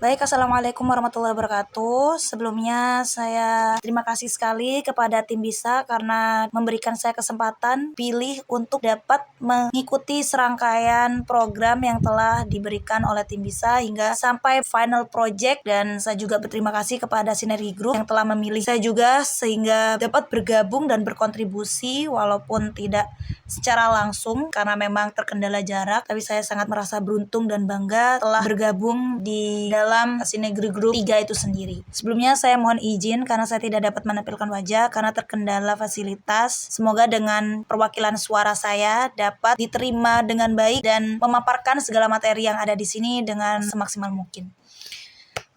Baik, Assalamualaikum warahmatullahi wabarakatuh. Sebelumnya saya terima kasih sekali kepada tim BISA karena memberikan saya kesempatan pilih untuk dapat mengikuti serangkaian program yang telah diberikan oleh tim BISA hingga sampai final project, dan saya juga berterima kasih kepada Sinergi Group yang telah memilih saya juga sehingga dapat bergabung dan berkontribusi walaupun tidak secara langsung karena memang terkendala jarak, tapi saya sangat merasa beruntung dan bangga telah bergabung di dalam Sinergi Group 3 itu sendiri. Sebelumnya saya mohon izin karena saya tidak dapat menampilkan wajah karena terkendala fasilitas. Semoga dengan perwakilan suara saya dapat diterima dengan baik dan memaparkan segala materi yang ada di sini dengan semaksimal mungkin.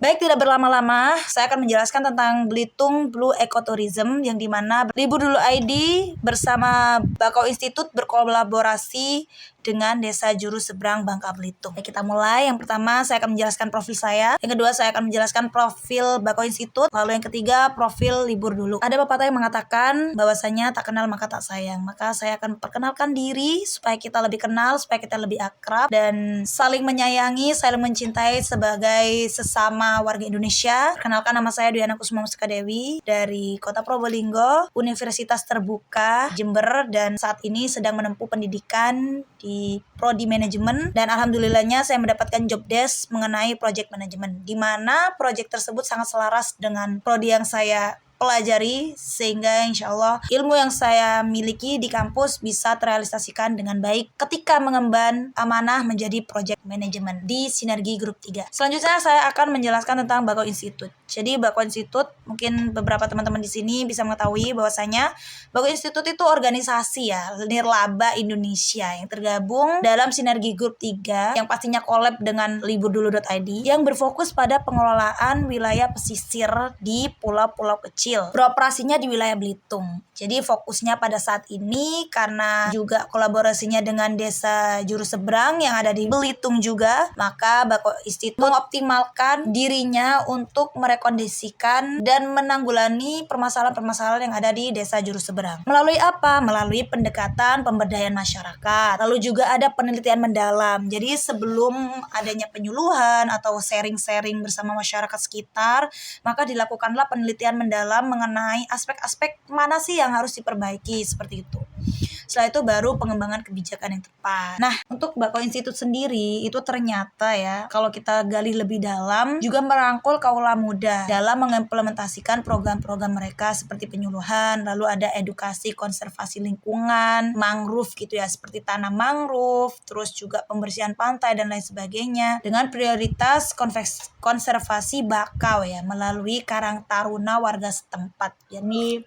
Baik, tidak berlama-lama, saya akan menjelaskan tentang Belitung Blue Ecotourism yang dimana Libur Dulu ID bersama Bakau Institut berkolaborasi dengan Desa Juru Seberang Bangka Belitung. Baik, kita mulai. Yang pertama, saya akan menjelaskan profil saya. Yang kedua, saya akan menjelaskan profil Bakau Institut. Lalu yang ketiga, profil Libur Dulu. Ada pepatah yang mengatakan bahwasanya tak kenal maka tak sayang. Maka saya akan perkenalkan diri supaya kita lebih kenal, supaya kita lebih akrab dan saling menyayangi, saling mencintai sebagai sesama warga Indonesia. Perkenalkan, nama saya Dwi Ana Kusuma Mustika Dewi dari Kota Probolinggo, Universitas Terbuka Jember, dan saat ini sedang menempuh pendidikan di Prodi Manajemen, dan alhamdulillahnya saya mendapatkan job desk mengenai project management, di mana project tersebut sangat selaras dengan prodi yang saya pelajari, sehingga insya Allah ilmu yang saya miliki di kampus bisa terrealisasikan dengan baik ketika mengemban amanah menjadi project management di Sinergi Group 3. Selanjutnya saya akan menjelaskan tentang Bakau Institut. Jadi Bakau Institut, mungkin beberapa teman-teman di sini bisa mengetahui bahwasanya Bakau Institut itu organisasi ya, nirlaba Indonesia yang tergabung dalam Sinergi Group 3 yang pastinya collab dengan liburdulu.id yang berfokus pada pengelolaan wilayah pesisir di pulau-pulau kecil. Beroperasinya di wilayah Belitung. Jadi fokusnya pada saat ini karena juga kolaborasinya dengan Desa Juru Seberang yang ada di Belitung juga, maka Bakau Institut mengoptimalkan dirinya untuk merekondisikan dan menanggulangi permasalahan-permasalahan yang ada di Desa Juru Seberang. Melalui apa? Melalui pendekatan pemberdayaan masyarakat. Lalu juga ada penelitian mendalam. Jadi sebelum adanya penyuluhan atau sharing-sharing bersama masyarakat sekitar, maka dilakukanlah penelitian mendalam mengenai aspek-aspek mana sih yang harus diperbaiki, seperti itu. Setelah itu baru pengembangan kebijakan yang tepat. Nah, untuk Bakau Institut sendiri itu ternyata ya, kalau kita gali lebih dalam, juga merangkul kaula muda dalam mengimplementasikan program-program mereka seperti penyuluhan, lalu ada edukasi konservasi lingkungan, mangrove gitu ya, seperti tanam mangrove, terus juga pembersihan pantai dan lain sebagainya, dengan prioritas konservasi bakau ya, melalui Karang Taruna warga setempat. Jadi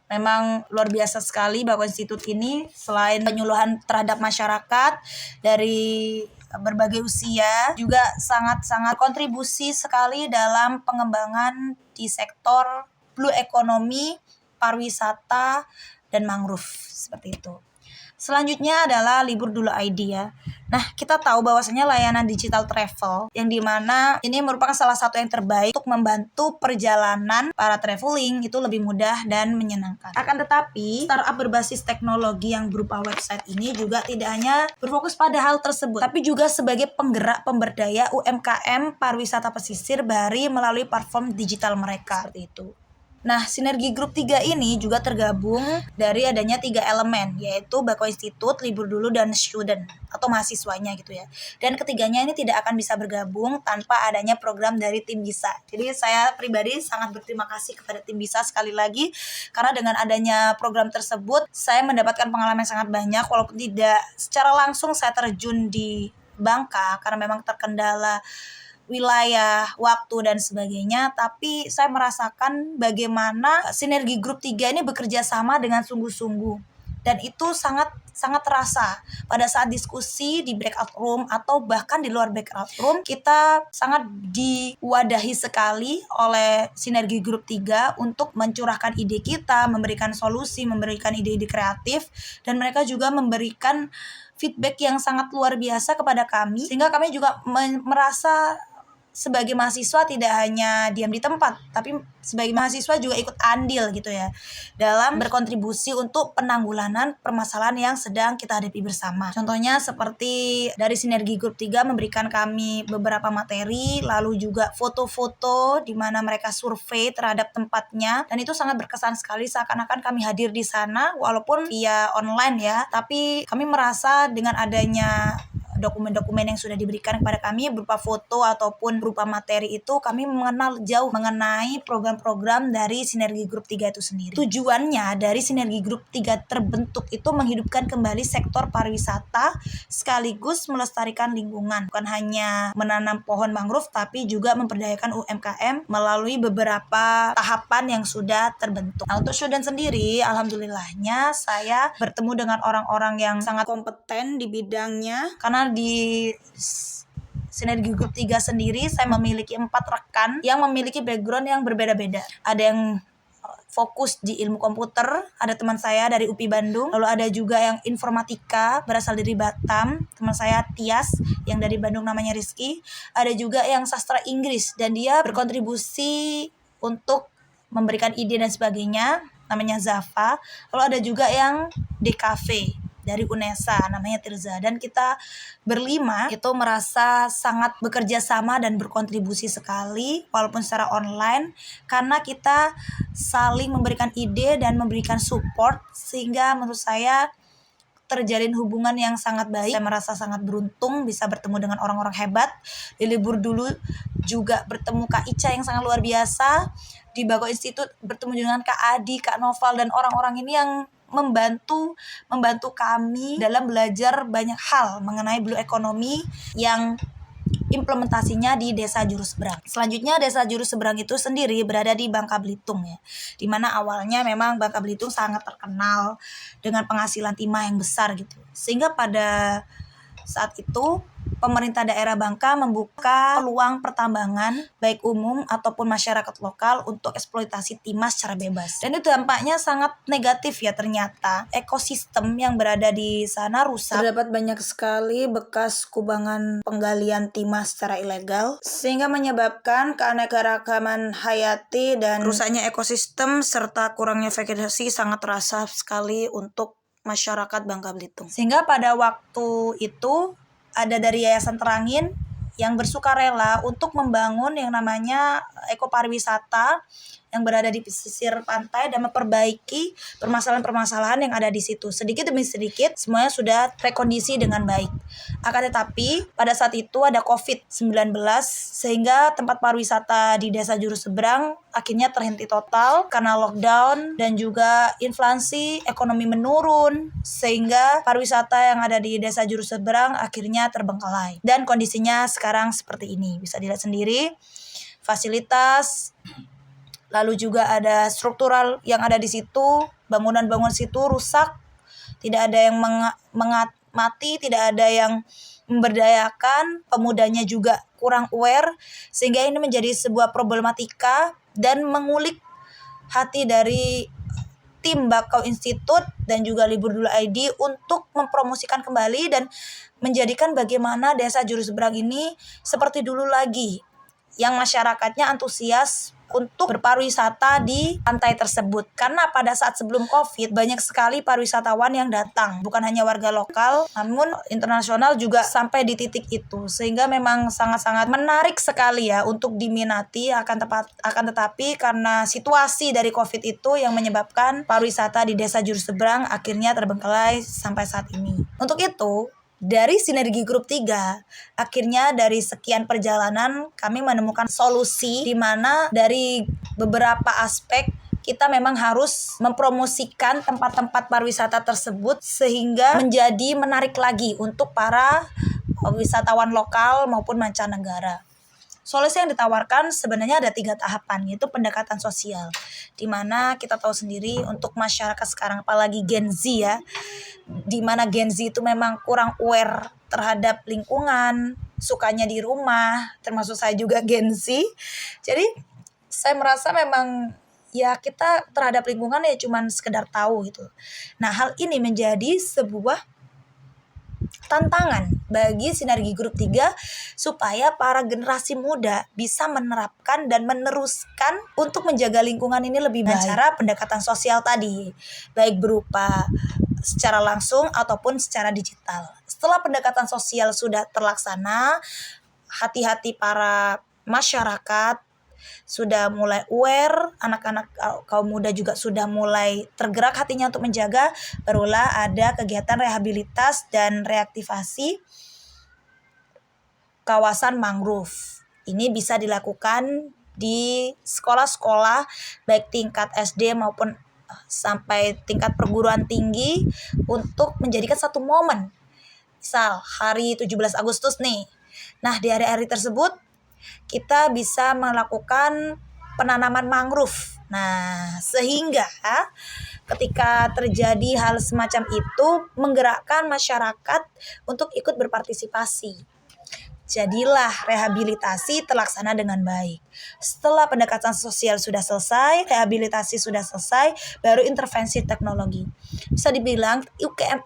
memang luar biasa sekali Bakau Institut ini, selain penyuluhan terhadap masyarakat dari berbagai usia, juga sangat-sangat kontribusi sekali dalam pengembangan di sektor blue economy, pariwisata, dan mangrove, seperti itu. Selanjutnya adalah Libur Dulu ID ya. Nah, kita tahu bahwasanya layanan digital travel yang dimana ini merupakan salah satu yang terbaik untuk membantu perjalanan para traveling itu lebih mudah dan menyenangkan. Akan tetapi, startup berbasis teknologi yang berupa website ini juga tidak hanya berfokus pada hal tersebut, tapi juga sebagai penggerak pemberdaya UMKM pariwisata pesisir bahari melalui platform digital mereka, seperti itu. Nah, Sinergi Group 3 ini juga tergabung dari adanya 3 elemen, yaitu Bakau Institut, Libur Dulu, dan student atau mahasiswanya gitu ya. Dan ketiganya ini tidak akan bisa bergabung tanpa adanya program dari tim BISA. Jadi saya pribadi sangat berterima kasih kepada tim BISA sekali lagi, karena dengan adanya program tersebut saya mendapatkan pengalaman yang sangat banyak, walaupun tidak secara langsung saya terjun di Bangka karena memang terkendala wilayah, waktu, dan sebagainya, tapi saya merasakan bagaimana Sinergi Group 3 ini bekerja sama dengan sungguh-sungguh, dan itu sangat terasa pada saat diskusi di breakout room atau bahkan di luar breakout room. Kita sangat diwadahi sekali oleh Sinergi Group 3 untuk mencurahkan ide kita, memberikan solusi, memberikan ide-ide kreatif, dan mereka juga memberikan feedback yang sangat luar biasa kepada kami, sehingga kami juga merasa sebagai mahasiswa tidak hanya diam di tempat, tapi sebagai mahasiswa juga ikut andil gitu ya dalam berkontribusi untuk penanggulangan permasalahan yang sedang kita hadapi bersama. Contohnya seperti dari Sinergi Grup 3 memberikan kami beberapa materi, lalu juga foto-foto di mana mereka survei terhadap tempatnya, dan itu sangat berkesan sekali, seakan-akan kami hadir di sana walaupun via online ya, tapi kami merasa dengan adanya dokumen-dokumen yang sudah diberikan kepada kami berupa foto ataupun berupa materi itu, kami mengenal jauh mengenai program-program dari Sinergi Grup 3 itu sendiri. Tujuannya dari Sinergi Grup 3 terbentuk itu menghidupkan kembali sektor pariwisata sekaligus melestarikan lingkungan. Bukan hanya menanam pohon mangrove tapi juga memperdayakan UMKM melalui beberapa tahapan yang sudah terbentuk. Nah, untuk Syudan sendiri, alhamdulillahnya saya bertemu dengan orang-orang yang sangat kompeten di bidangnya, karena di Sinergi Grup 3 sendiri saya memiliki 4 rekan yang memiliki background yang berbeda-beda. Ada yang fokus di ilmu komputer, ada teman saya dari UPI Bandung, lalu ada juga yang informatika berasal dari Batam, teman saya Tias yang dari Bandung namanya Rizky, ada juga yang sastra Inggris dan dia berkontribusi untuk memberikan ide dan sebagainya, namanya Zafa, lalu ada juga yang DKV dari UNESA namanya Tirza, dan kita berlima itu merasa sangat bekerja sama dan berkontribusi sekali walaupun secara online, karena kita saling memberikan ide dan memberikan support sehingga menurut saya terjalin hubungan yang sangat baik. Saya merasa sangat beruntung bisa bertemu dengan orang-orang hebat. Di libur dulu juga bertemu Kak Ica yang sangat luar biasa. Di Bako Institute bertemu dengan Kak Adi, Kak Noval, dan orang-orang ini yang membantu kami dalam belajar banyak hal mengenai blue economy yang implementasinya di Desa Juru Seberang. Selanjutnya Desa Juru Seberang itu sendiri berada di Bangka Belitung ya, dimana awalnya memang Bangka Belitung sangat terkenal dengan penghasilan timah yang besar gitu, sehingga pada saat itu pemerintah daerah Bangka membuka peluang pertambangan baik umum ataupun masyarakat lokal untuk eksploitasi timah secara bebas. Dan itu dampaknya sangat negatif ya, ternyata ekosistem yang berada di sana rusak. Terdapat banyak sekali bekas kubangan penggalian timah secara ilegal sehingga menyebabkan keanekaragaman hayati dan rusaknya ekosistem serta kurangnya vegetasi sangat terasa sekali untuk masyarakat Bangka Belitung. Sehingga pada waktu itu ada dari Yayasan Terangin yang bersukarela untuk membangun yang namanya ekopariwisata yang berada di pesisir pantai dan memperbaiki permasalahan-permasalahan yang ada di situ. Sedikit demi sedikit semuanya sudah terkondisi dengan baik. Akan tetapi pada saat itu ada COVID-19 sehingga tempat pariwisata di Desa Juru Seberang akhirnya terhenti total karena lockdown dan juga inflasi, ekonomi menurun sehingga pariwisata yang ada di Desa Juru Seberang akhirnya terbengkalai. Dan kondisinya sekarang seperti ini. Bisa dilihat sendiri fasilitas, lalu juga ada struktural yang ada di situ, bangunan-bangunan situ rusak, tidak ada yang mati, tidak ada yang memberdayakan, pemudanya juga kurang aware, sehingga ini menjadi sebuah problematika dan mengulik hati dari tim Bakau Institute dan juga Libur Dulu ID untuk mempromosikan kembali dan menjadikan bagaimana Desa Juru Seberang ini seperti dulu lagi, yang masyarakatnya antusias untuk berpariwisata di pantai tersebut. Karena pada saat sebelum COVID banyak sekali pariwisatawan yang datang, bukan hanya warga lokal namun internasional juga sampai di titik itu, sehingga memang sangat-sangat menarik sekali ya untuk diminati. Akan tetapi karena situasi dari COVID itu yang menyebabkan pariwisata di Desa Juru Seberang akhirnya terbengkalai sampai saat ini. Untuk itu dari Sinergi Grup 3, akhirnya dari sekian perjalanan kami menemukan solusi di mana dari beberapa aspek kita memang harus mempromosikan tempat-tempat pariwisata tersebut sehingga menjadi menarik lagi untuk para wisatawan lokal maupun mancanegara. Solusi yang ditawarkan sebenarnya ada 3 tahapan, yaitu pendekatan sosial, di mana kita tahu sendiri untuk masyarakat sekarang apalagi Gen Z ya, di mana Gen Z itu memang kurang aware terhadap lingkungan, sukanya di rumah, termasuk saya juga Gen Z. Jadi saya merasa memang ya kita terhadap lingkungan ya cuman sekedar tahu gitu. Nah, hal ini menjadi sebuah tantangan bagi Sinergi Group 3 supaya para generasi muda bisa menerapkan dan meneruskan untuk menjaga lingkungan ini lebih baik. Dengan cara pendekatan sosial tadi, baik berupa secara langsung ataupun secara digital. Setelah pendekatan sosial sudah terlaksana, hati-hati para masyarakat sudah mulai aware, anak-anak kaum muda juga sudah mulai tergerak hatinya untuk menjaga, barulah ada kegiatan rehabilitas dan reaktivasi kawasan mangrove. Ini bisa dilakukan di sekolah-sekolah baik tingkat SD maupun sampai tingkat perguruan tinggi untuk menjadikan satu momen. Misal hari 17 Agustus nih. Nah, di hari-hari tersebut kita bisa melakukan penanaman mangrove. Nah, sehingga ketika terjadi hal semacam itu menggerakkan masyarakat untuk ikut berpartisipasi. Jadilah rehabilitasi terlaksana dengan baik. Setelah pendekatan sosial sudah selesai, rehabilitasi sudah selesai, baru intervensi teknologi. Bisa dibilang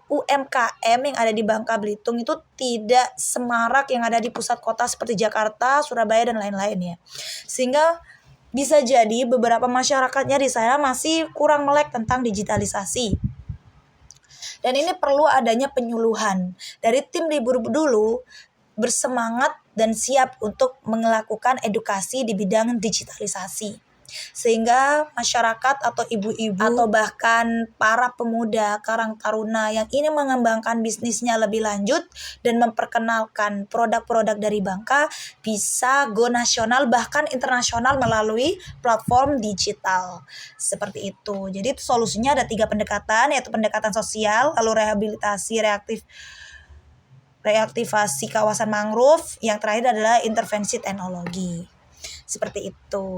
UMKM yang ada di Bangka Belitung itu tidak semarak yang ada di pusat kota seperti Jakarta, Surabaya, dan lain-lain ya. Sehingga bisa jadi beberapa masyarakatnya di sana masih kurang melek tentang digitalisasi. Dan ini perlu adanya penyuluhan dari tim Libur Dulu, bersemangat dan siap untuk melakukan edukasi di bidang digitalisasi. Sehingga masyarakat atau ibu-ibu atau bahkan para pemuda karang taruna yang ingin mengembangkan bisnisnya lebih lanjut dan memperkenalkan produk-produk dari Bangka bisa go nasional bahkan internasional melalui platform digital. Seperti itu. Jadi solusinya ada 3 pendekatan, yaitu pendekatan sosial, lalu rehabilitasi reaktivasi kawasan mangrove, yang terakhir adalah intervensi teknologi. Seperti itu.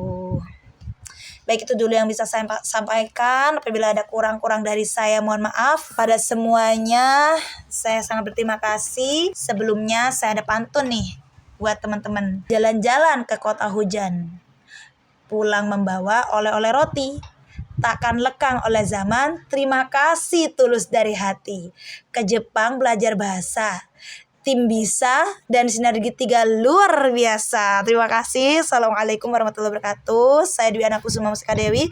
Baik, itu dulu yang bisa saya sampaikan. Apabila ada kurang-kurang dari saya, mohon maaf. Pada semuanya, saya sangat berterima kasih. Sebelumnya saya ada pantun nih buat teman-teman. Jalan-jalan ke kota hujan, pulang membawa oleh-oleh roti. Takkan lekang oleh zaman, terima kasih tulus dari hati. Ke Jepang belajar bahasa, tim bisa dan Sinergi 3 luar biasa. Terima kasih. Assalamualaikum warahmatullahi wabarakatuh. Saya Dwi Anakusuma Mustika Dewi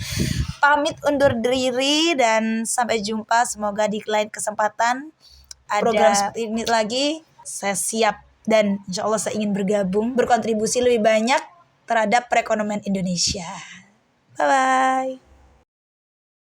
pamit undur diri dan sampai jumpa. Semoga di lain kesempatan ada program seperti ini lagi. Saya siap dan insya Allah saya ingin bergabung, berkontribusi lebih banyak terhadap perekonomian Indonesia. Bye-bye.